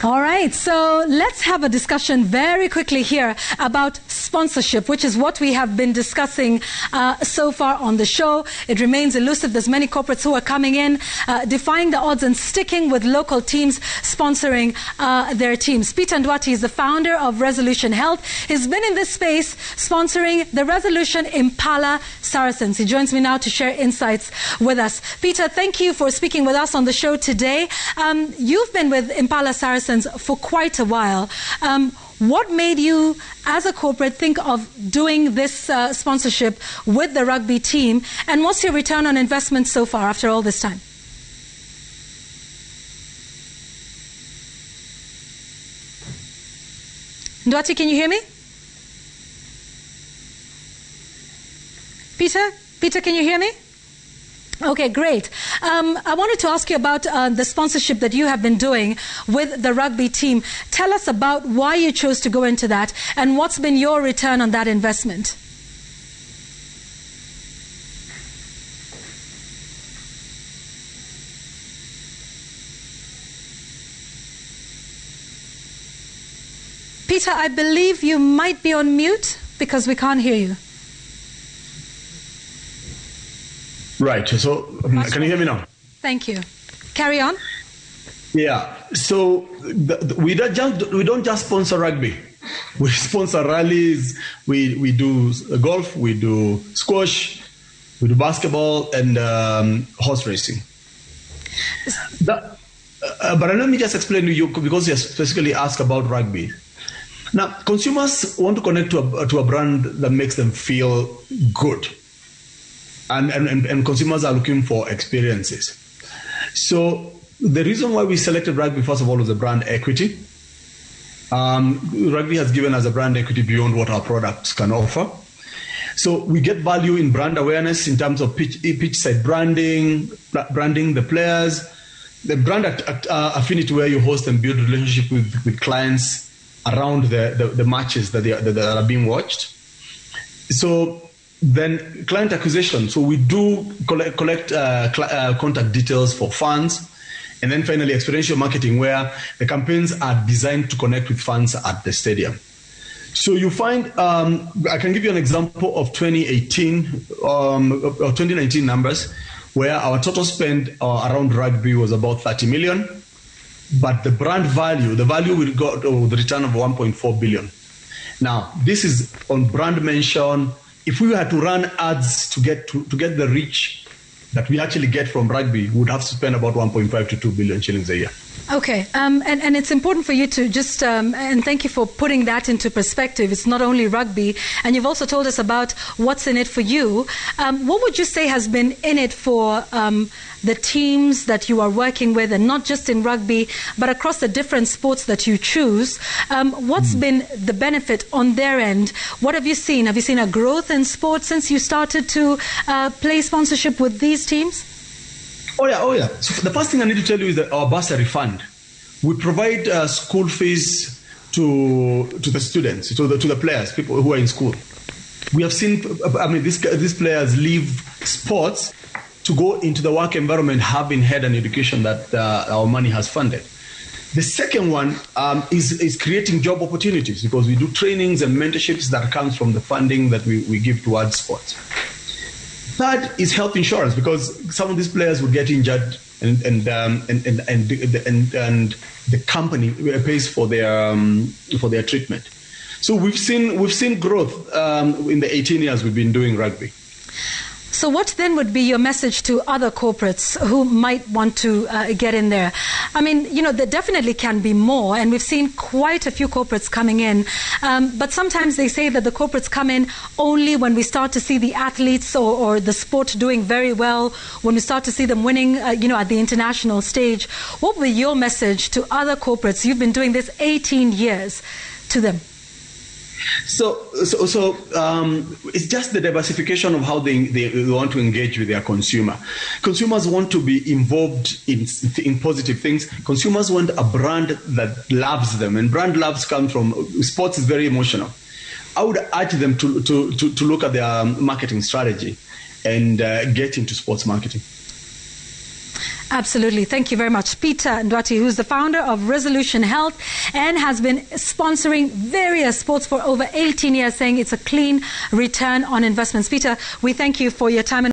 All right, so let's have a discussion very quickly here about sponsorship, which is what we have been discussing so far on the show. It remains elusive. There's many corporates who are coming in, defying the odds and sticking with local teams, sponsoring their teams. Peter Ndwati is the founder of Resolution Health. He's been in this space sponsoring the Resolution Impala Saracens. He joins me now to share insights with us. Peter, thank you for speaking with us on the show today. You've been with Impala Saracens for quite a while. What made you, as a corporate, think of doing this sponsorship with the rugby team? And what's your return on investment so far after all this time? Ndwati, can you hear me? Peter, can you hear me? Okay, great. I wanted to ask you about the sponsorship that you have been doing with the rugby team. Tell us about why you chose to go into that and what's been your return on that investment. Peter, I believe you might be on mute because we can't hear you. Right. So, can you hear me now? Thank you. Carry on. Yeah. So we don't just sponsor rugby. We sponsor rallies. We do golf. We do squash. We do basketball and horse racing. But let me just explain to you, because you specifically asked about rugby. Now, consumers want to connect to a brand that makes them feel good. And consumers are looking for experiences. So the reason why we selected rugby, first of all, was the brand equity. Rugby has given us a brand equity beyond what our products can offer. So we get value in brand awareness in terms of pitch side branding the players, the brand affinity, where you host and build relationship with clients around the matches that are being watched. So then client acquisition. So we do collect contact details for fans. And then finally, experiential marketing, where the campaigns are designed to connect with fans at the stadium. So you find, I can give you an example of 2018 or 2019 numbers, where our total spend around rugby was about 30 million. But the brand value, the value we got, the return of 1.4 billion. Now, this is on brand mention. If we had to run ads to get the reach that we actually get from rugby, we would have to spend about 1.5 to 2 billion shillings a year. Okay, and it's important for you to just, and thank you for putting that into perspective. It's not only rugby, and you've also told us about what's in it for you. What would you say has been in it for the teams that you are working with, and not just in rugby, but across the different sports that you choose? What's been the benefit on their end? What have you seen? Have you seen a growth in sports since you started to play sponsorship with these teams? Oh yeah. So the first thing I need to tell you is that our bursary fund, we provide school fees to the students, to the players, people who are in school. We have seen, these players leave sports to go into the work environment, having had an education that our money has funded. The second one is creating job opportunities, because we do trainings and mentorships that comes from the funding that we give towards sports. Third is health insurance, because some of these players would get injured, and the company pays for their treatment. So we've seen growth in the 18 years we've been doing rugby. So what then would be your message to other corporates who might want to get in there? I mean, there definitely can be more, and we've seen quite a few corporates coming in. But sometimes they say that the corporates come in only when we start to see the athletes or the sport doing very well, when we start to see them winning, at the international stage. What would be your message to other corporates? You've been doing this 18 years, to them. So it's just the diversification of how they want to engage with their consumer. Consumers want to be involved in positive things. Consumers want a brand that loves them, and brand loves come from sports is very emotional. I would urge them to look at their marketing strategy and get into sports marketing. Absolutely. Thank you very much. Peter Ndwati, who's the founder of Resolution Health and has been sponsoring various sports for over 18 years, saying it's a clean return on investments. Peter, we thank you for your time.